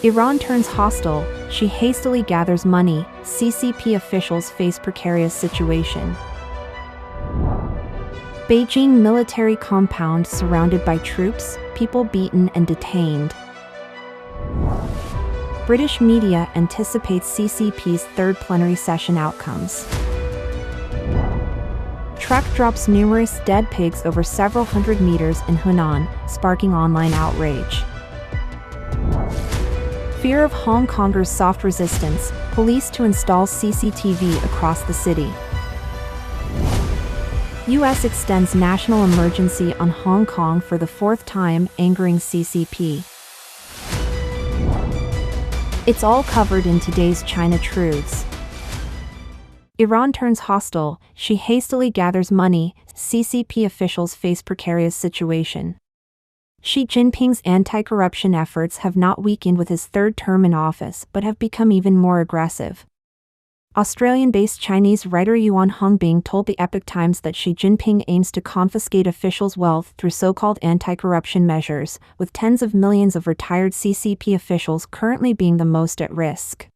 Iran turns hostile, she hastily gathers money, CCP officials face precarious situation. Beijing military compound surrounded by troops, people beaten and detained. British media anticipates CCP's third plenary session outcomes. Truck drops numerous dead pigs over several hundred meters in Henan, sparking online outrage. Fear of Hong Kongers' soft resistance, police to install CCTV across the city. U.S. extends national emergency on Hong Kong for the fourth time, angering CCP. It's all covered in today's China Truths. Iran turns hostile, she hastily gathers money, CCP officials face precarious situation. Xi Jinping's anti-corruption efforts have not weakened with his third term in office but have become even more aggressive. Australian-based Chinese writer Yuan Hongbing told the Epoch Times that Xi Jinping aims to confiscate officials' wealth through so-called anti-corruption measures, with tens of millions of retired CCP officials currently being the most at risk.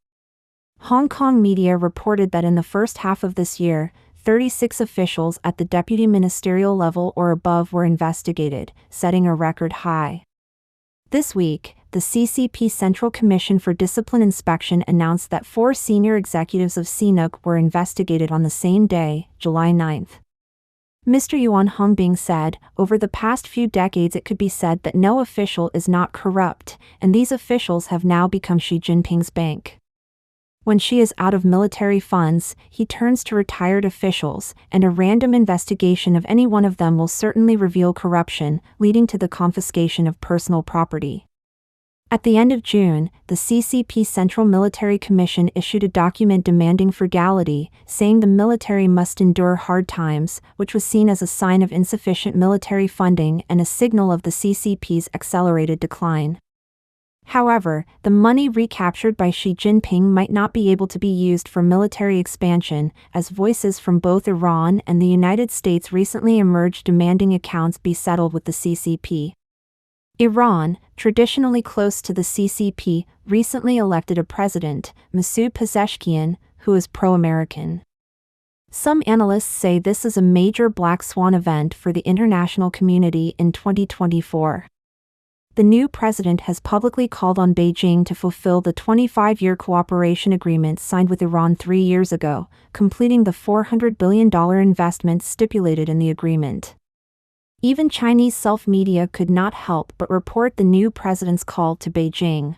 Hong Kong media reported that in the first half of this year, 36 officials at the deputy ministerial level or above were investigated, setting a record high. This week, the CCP Central Commission for Discipline Inspection announced that 4 senior executives of CNUC were investigated on the same day, July 9. Mr. Yuan Hongbing said, over the past few decades it could be said that no official is not corrupt, and these officials have now become Xi Jinping's bank. When Xi is out of military funds, he turns to retired officials, and a random investigation of any one of them will certainly reveal corruption, leading to the confiscation of personal property. At the end of June, the CCP Central Military Commission issued a document demanding frugality, saying the military must endure hard times, which was seen as a sign of insufficient military funding and a signal of the CCP's accelerated decline. However, the money recaptured by Xi Jinping might not be able to be used for military expansion, as voices from both Iran and the United States recently emerged demanding accounts be settled with the CCP. Iran, traditionally close to the CCP, recently elected a president, Masoud Pezeshkian, who is pro-American. Some analysts say this is a major black swan event for the international community in 2024. The new president has publicly called on Beijing to fulfill the 25-year cooperation agreement signed with Iran 3 years ago, completing the $400 billion investment stipulated in the agreement. Even Chinese self-media could not help but report the new president's call to Beijing.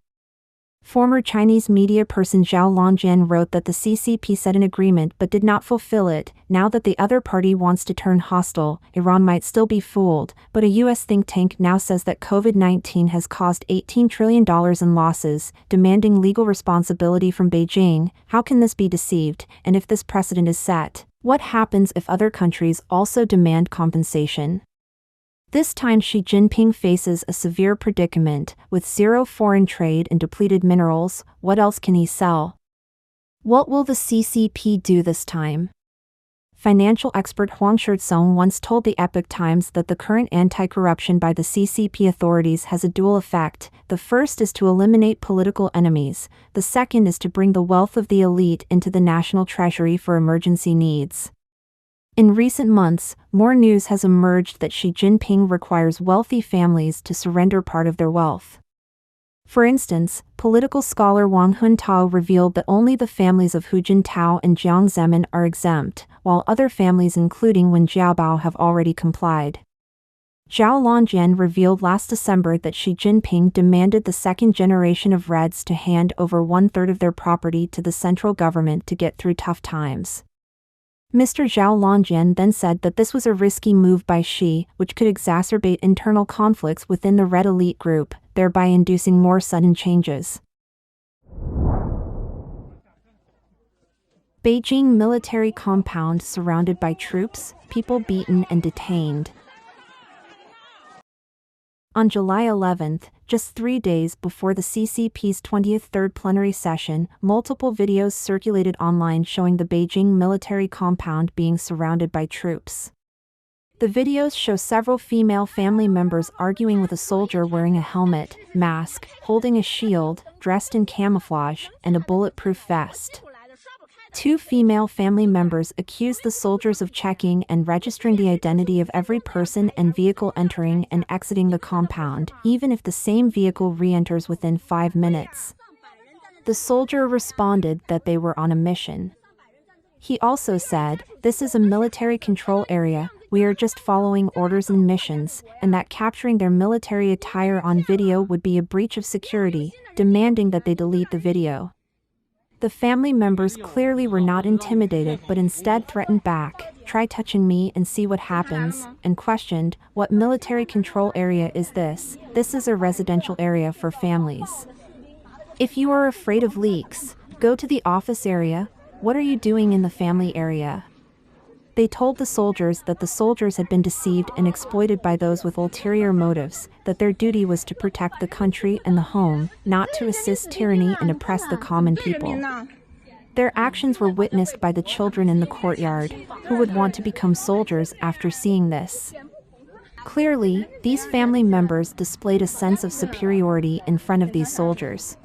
Former Chinese media person Zhao Longjian wrote that the CCP set an agreement but did not fulfill it. Now that the other party wants to turn hostile, Iran might still be fooled, but a U.S. think tank now says that COVID-19 has caused $18 trillion in losses, demanding legal responsibility from Beijing. How can this be deceived? And if this precedent is set, what happens if other countries also demand compensation? This time Xi Jinping faces a severe predicament. With zero foreign trade and depleted minerals, what else can he sell? What will the CCP do this time? Financial expert Huang Shizong once told the Epoch Times that the current anti-corruption by the CCP authorities has a dual effect. The first is to eliminate political enemies, the second is to bring the wealth of the elite into the national treasury for emergency needs. In recent months, more news has emerged that Xi Jinping requires wealthy families to surrender part of their wealth. For instance, political scholar Wang Huntao revealed that only the families of Hu Jintao and Jiang Zemin are exempt, while other families including Wen Jiabao have already complied. Zhao Longjian revealed last December that Xi Jinping demanded the second generation of Reds to hand over 1/3 of their property to the central government to get through tough times. Mr. Zhao Longjian then said that this was a risky move by Xi, which could exacerbate internal conflicts within the Red elite group, thereby inducing more sudden changes. Beijing military compound surrounded by troops, people beaten and detained. On July 11, just 3 days before the CCP's 20th third plenary session, multiple videos circulated online showing the Beijing military compound being surrounded by troops. The videos show several female family members arguing with a soldier wearing a helmet, mask, holding a shield, dressed in camouflage, and a bulletproof vest. Two female family members accuse the soldiers of checking and registering the identity of every person and vehicle entering and exiting the compound, even if the same vehicle re-enters within 5 minutes. The soldier responded that they were on a mission. He also said, "This is a military control area, we are just following orders and missions," and that capturing their military attire on video would be a breach of security, demanding that they delete the video. The family members clearly were not intimidated but instead threatened back, "Try touching me and see what happens," and questioned, "What military control area is this? This is a residential area for families. If you are afraid of leaks, go to the office area. What are you doing in the family area?" They told the soldiers that the soldiers had been deceived and exploited by those with ulterior motives, that their duty was to protect the country and the home, not to assist tyranny and oppress the common people. Their actions were witnessed by the children in the courtyard, who would want to become soldiers after seeing this. Clearly, these family members displayed a sense of superiority in front of these soldiers.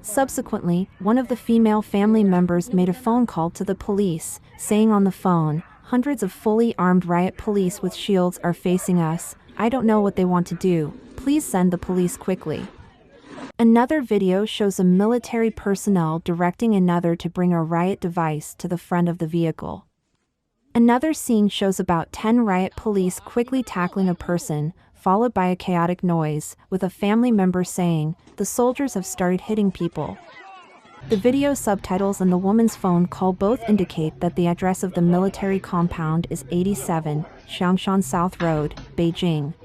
Subsequently, one of the female family members made a phone call to the police, saying on the phone, "Hundreds of fully armed riot police with shields are facing us. I don't know what they want to do. Please send the police quickly." Another video shows a military personnel directing another to bring a riot device to the front of the vehicle. Another scene shows about 10 riot police quickly tackling a person, followed by a chaotic noise, with a family member saying, "The soldiers have started hitting people." The video subtitles and the woman's phone call both indicate that the address of the military compound is 87, Xiangshan South Road, Beijing.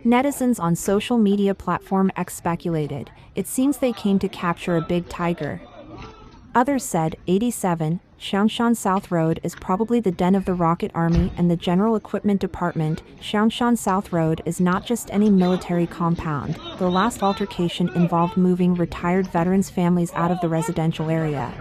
Netizens on social media platform X speculated, "It seems they came to capture a big tiger." Others said, 87, Xiangshan South Road is probably the den of the Rocket Army and the General Equipment Department. Xiangshan South Road is not just any military compound. The last altercation involved moving retired veterans' families out of the residential area.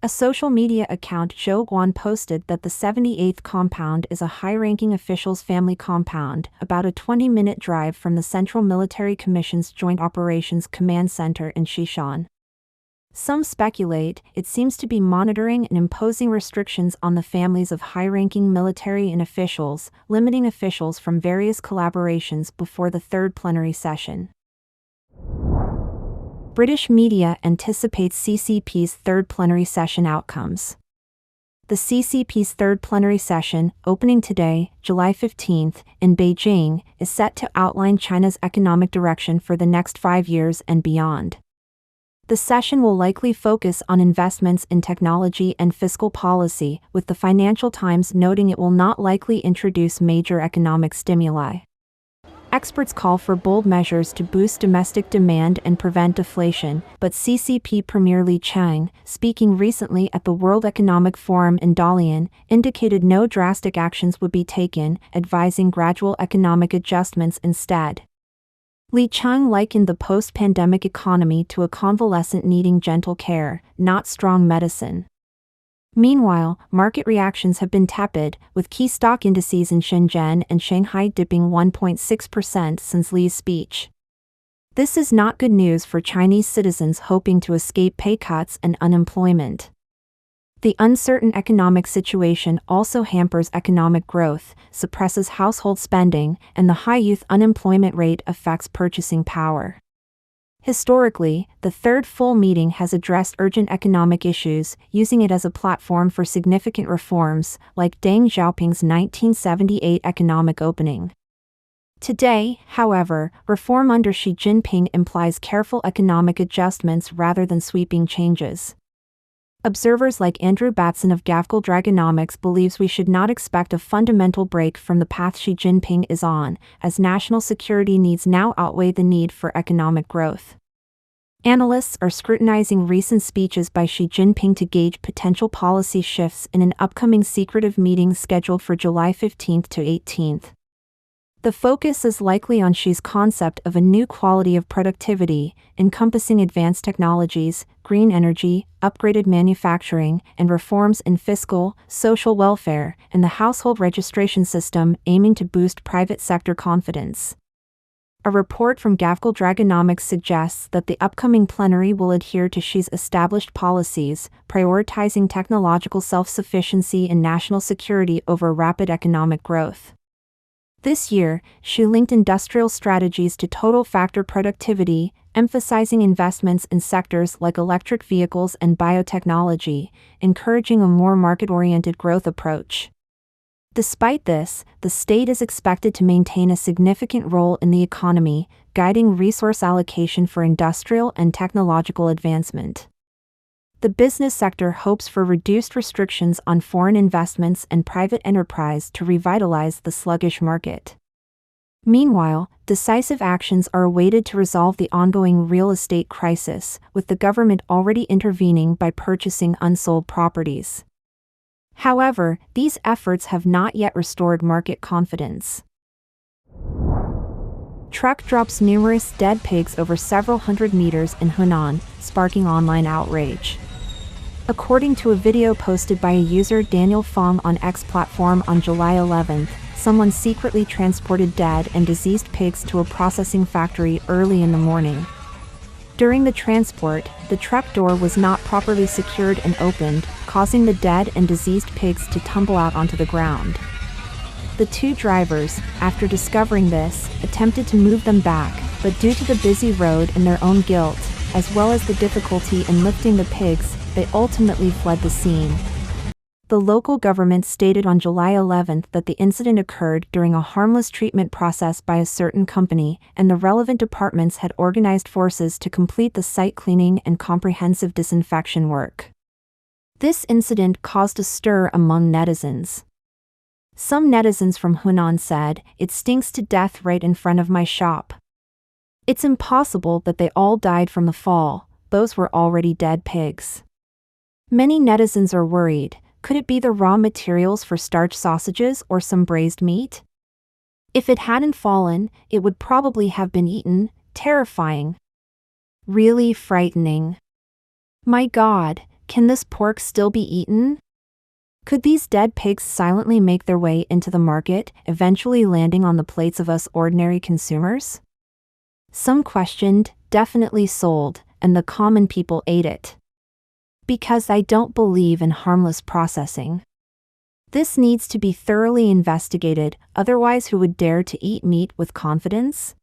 A social media account Zhou Guan posted that the 78th compound is a high-ranking official's family compound, about a 20-minute drive from the Central Military Commission's Joint Operations Command Center in Xishan. Some speculate it seems to be monitoring and imposing restrictions on the families of high-ranking military and officials, limiting officials from various collaborations before the third plenary session. British media anticipates CCP's third plenary session outcomes. The CCP's third plenary session, opening today, July 15, in Beijing, is set to outline China's economic direction for the next 5 years and beyond. The session will likely focus on investments in technology and fiscal policy, with the Financial Times noting it will not likely introduce major economic stimuli. Experts call for bold measures to boost domestic demand and prevent deflation, but CCP Premier Li Qiang, speaking recently at the World Economic Forum in Dalian, indicated no drastic actions would be taken, advising gradual economic adjustments instead. Li Qiang likened the post-pandemic economy to a convalescent needing gentle care, not strong medicine. Meanwhile, market reactions have been tepid, with key stock indices in Shenzhen and Shanghai dipping 1.6% since Li's speech. This is not good news for Chinese citizens hoping to escape pay cuts and unemployment. The uncertain economic situation also hampers economic growth, suppresses household spending, and the high youth unemployment rate affects purchasing power. Historically, the third full meeting has addressed urgent economic issues, using it as a platform for significant reforms, like Deng Xiaoping's 1978 economic opening. Today, however, reform under Xi Jinping implies careful economic adjustments rather than sweeping changes. Observers like Andrew Batson of Gavkal Dragonomics believes we should not expect a fundamental break from the path Xi Jinping is on, as national security needs now outweigh the need for economic growth. Analysts are scrutinizing recent speeches by Xi Jinping to gauge potential policy shifts in an upcoming secretive meeting scheduled for July 15 to 18. The focus is likely on Xi's concept of a new quality of productivity, encompassing advanced technologies, green energy, upgraded manufacturing, and reforms in fiscal, social welfare, and the household registration system aiming to boost private sector confidence. A report from Gavkal Dragonomics suggests that the upcoming plenary will adhere to Xi's established policies, prioritizing technological self-sufficiency and national security over rapid economic growth. This year, Xi linked industrial strategies to total factor productivity, emphasizing investments in sectors like electric vehicles and biotechnology, encouraging a more market-oriented growth approach. Despite this, the state is expected to maintain a significant role in the economy, guiding resource allocation for industrial and technological advancement. The business sector hopes for reduced restrictions on foreign investments and private enterprise to revitalize the sluggish market. Meanwhile, decisive actions are awaited to resolve the ongoing real estate crisis, with the government already intervening by purchasing unsold properties. However, these efforts have not yet restored market confidence. Truck drops numerous dead pigs over several hundred meters in Henan, sparking online outrage. According to a video posted by a user Daniel Fong on X platform on July 11, someone secretly transported dead and diseased pigs to a processing factory early in the morning. During the transport, the truck door was not properly secured and opened, causing the dead and diseased pigs to tumble out onto the ground. The two drivers, after discovering this, attempted to move them back, but due to the busy road and their own guilt, as well as the difficulty in lifting the pigs, they ultimately fled the scene. The local government stated on July 11 that the incident occurred during a harmless treatment process by a certain company, and the relevant departments had organized forces to complete the site cleaning and comprehensive disinfection work. This incident caused a stir among netizens. Some netizens from Henan said, "It stinks to death right in front of my shop. It's impossible that they all died from the fall, those were already dead pigs." Many netizens are worried, could it be the raw materials for starch sausages or some braised meat? If it hadn't fallen, it would probably have been eaten. Terrifying. Really frightening. My God, can this pork still be eaten? Could these dead pigs silently make their way into the market, eventually landing on the plates of us ordinary consumers? Some questioned, definitely sold, and the common people ate it. Because I don't believe in harmless processing. This needs to be thoroughly investigated, otherwise who would dare to eat meat with confidence?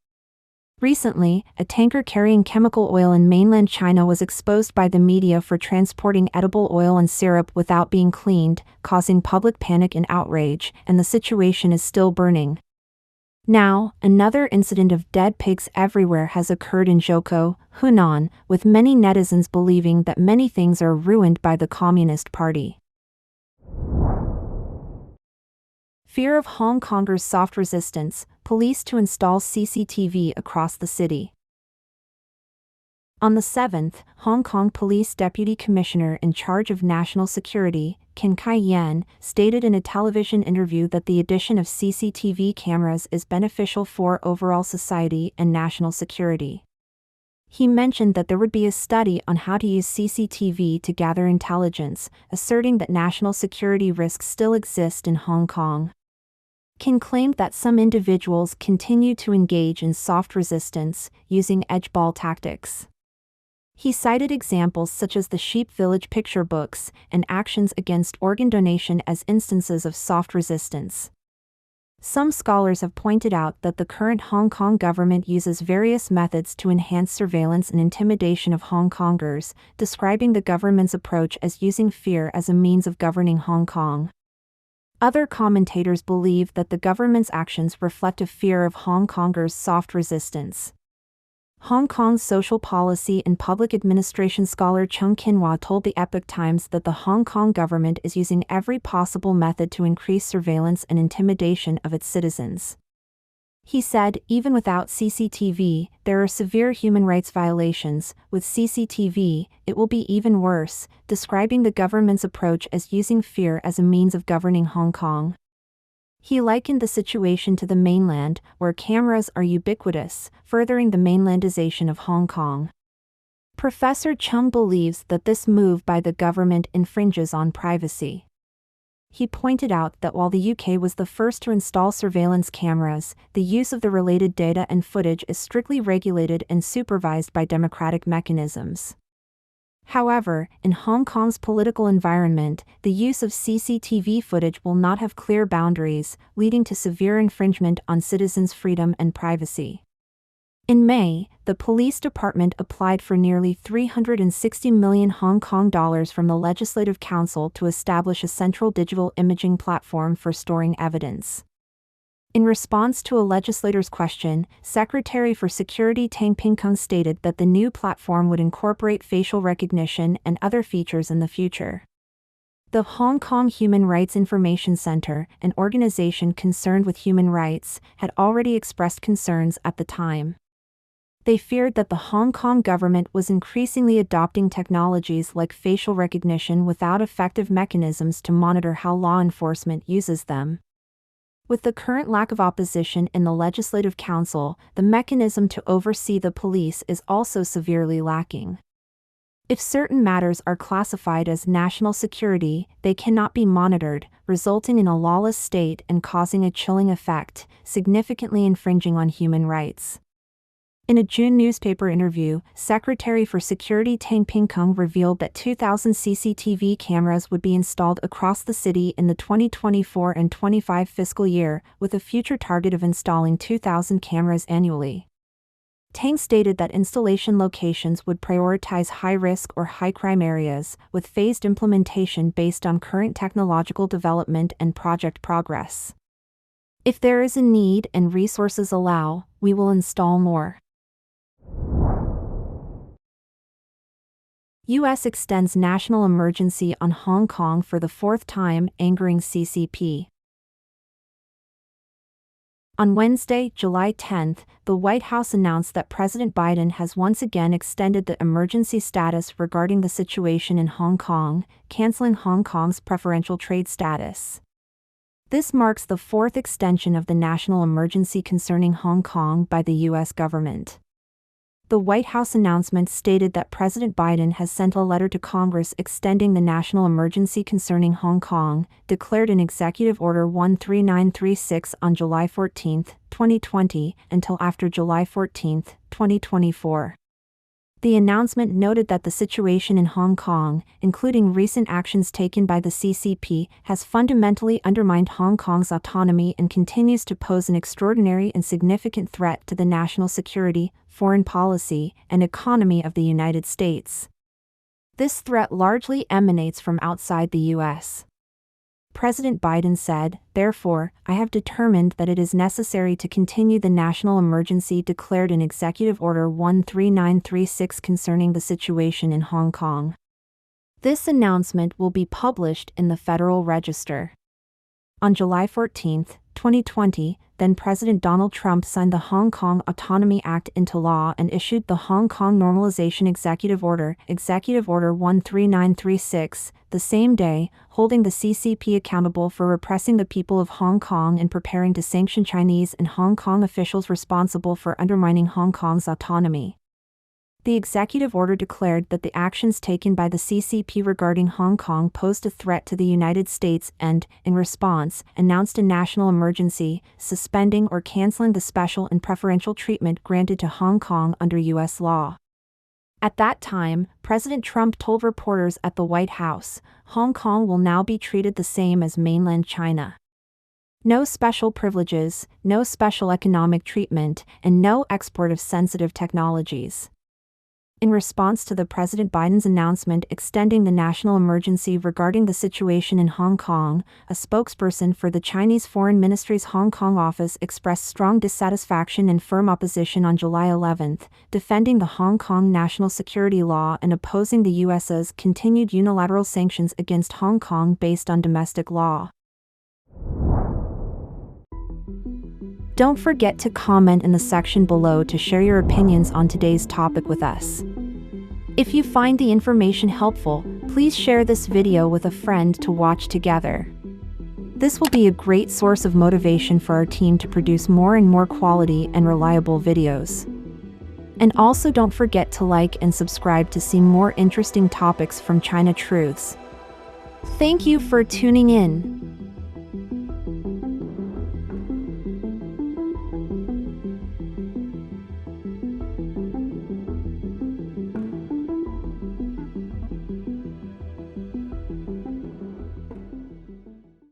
Recently, a tanker carrying chemical oil in mainland China was exposed by the media for transporting edible oil and syrup without being cleaned, causing public panic and outrage, and the situation is still burning. Now, another incident of dead pigs everywhere has occurred in Zhoukou, Henan, with many netizens believing that many things are ruined by the Communist Party. Fear of Hong Kongers' soft resistance, police to install CCTV across the city. On the 7th, Hong Kong Police Deputy Commissioner in charge of National Security, Kin Kai-yen, stated in a television interview that the addition of CCTV cameras is beneficial for overall society and national security. He mentioned that there would be a study on how to use CCTV to gather intelligence, asserting that national security risks still exist in Hong Kong. Kin claimed that some individuals continue to engage in soft resistance, using edgeball tactics. He cited examples such as the Sheep Village picture books and actions against organ donation as instances of soft resistance. Some scholars have pointed out that the current Hong Kong government uses various methods to enhance surveillance and intimidation of Hong Kongers, describing the government's approach as using fear as a means of governing Hong Kong. Other commentators believe that the government's actions reflect a fear of Hong Kongers' soft resistance. Hong Kong's social policy and public administration scholar Chung Kinhua told the Epoch Times that the Hong Kong government is using every possible method to increase surveillance and intimidation of its citizens. He said, even without CCTV, there are severe human rights violations. With CCTV, it will be even worse, describing the government's approach as using fear as a means of governing Hong Kong. He likened the situation to the mainland, where cameras are ubiquitous, furthering the mainlandization of Hong Kong. Professor Chung believes that this move by the government infringes on privacy. He pointed out that while the UK was the first to install surveillance cameras, the use of the related data and footage is strictly regulated and supervised by democratic mechanisms. However, in Hong Kong's political environment, the use of CCTV footage will not have clear boundaries, leading to severe infringement on citizens' freedom and privacy. In May, the police department applied for nearly 360 million Hong Kong dollars from the Legislative Council to establish a central digital imaging platform for storing evidence. In response to a legislator's question, Secretary for Security Tang Pingkung stated that the new platform would incorporate facial recognition and other features in the future. The Hong Kong Human Rights Information Center, an organization concerned with human rights, had already expressed concerns at the time. They feared that the Hong Kong government was increasingly adopting technologies like facial recognition without effective mechanisms to monitor how law enforcement uses them. With the current lack of opposition in the Legislative Council, the mechanism to oversee the police is also severely lacking. If certain matters are classified as national security, they cannot be monitored, resulting in a lawless state and causing a chilling effect, significantly infringing on human rights. In a June newspaper interview, Secretary for Security Tang Pingkung revealed that 2,000 CCTV cameras would be installed across the city in the 2024 and 25 fiscal year, with a future target of installing 2,000 cameras annually. Tang stated that installation locations would prioritize high-risk or high-crime areas, with phased implementation based on current technological development and project progress. If there is a need and resources allow, we will install more. U.S. extends national emergency on Hong Kong for the fourth time, angering CCP. On Wednesday, July 10, the White House announced that President Biden has once again extended the emergency status regarding the situation in Hong Kong, canceling Hong Kong's preferential trade status. This marks the fourth extension of the national emergency concerning Hong Kong by the U.S. government. The White House announcement stated that President Biden has sent a letter to Congress extending the national emergency concerning Hong Kong, declared in Executive Order 13936 on July 14, 2020, until after July 14, 2024. The announcement noted that the situation in Hong Kong, including recent actions taken by the CCP, has fundamentally undermined Hong Kong's autonomy and continues to pose an extraordinary and significant threat to the national security, foreign policy, and economy of the United States. This threat largely emanates from outside the U.S. President Biden said, "Therefore, I have determined that it is necessary to continue the national emergency declared in Executive Order 13936 concerning the situation in Hong Kong." This announcement will be published in the Federal Register. On July 14, 2020, then-President Donald Trump signed the Hong Kong Autonomy Act into law and issued the Hong Kong Normalization Executive Order, Executive Order 13936, the same day, holding the CCP accountable for repressing the people of Hong Kong and preparing to sanction Chinese and Hong Kong officials responsible for undermining Hong Kong's autonomy. The executive order declared that the actions taken by the CCP regarding Hong Kong posed a threat to the United States and, in response, announced a national emergency, suspending or canceling the special and preferential treatment granted to Hong Kong under U.S. law. At that time, President Trump told reporters at the White House, "Hong Kong will now be treated the same as mainland China. No special privileges, no special economic treatment, and no export of sensitive technologies." In response to the President Biden's announcement extending the national emergency regarding the situation in Hong Kong, a spokesperson for the Chinese Foreign Ministry's Hong Kong office expressed strong dissatisfaction and firm opposition on July 11, defending the Hong Kong national security law and opposing the U.S.'s continued unilateral sanctions against Hong Kong based on domestic law. Don't forget to comment in the section below to share your opinions on today's topic with us. If you find the information helpful, please share this video with a friend to watch together. This will be a great source of motivation for our team to produce more and more quality and reliable videos. And also don't forget to like and subscribe to see more interesting topics from China Truths. Thank you for tuning in.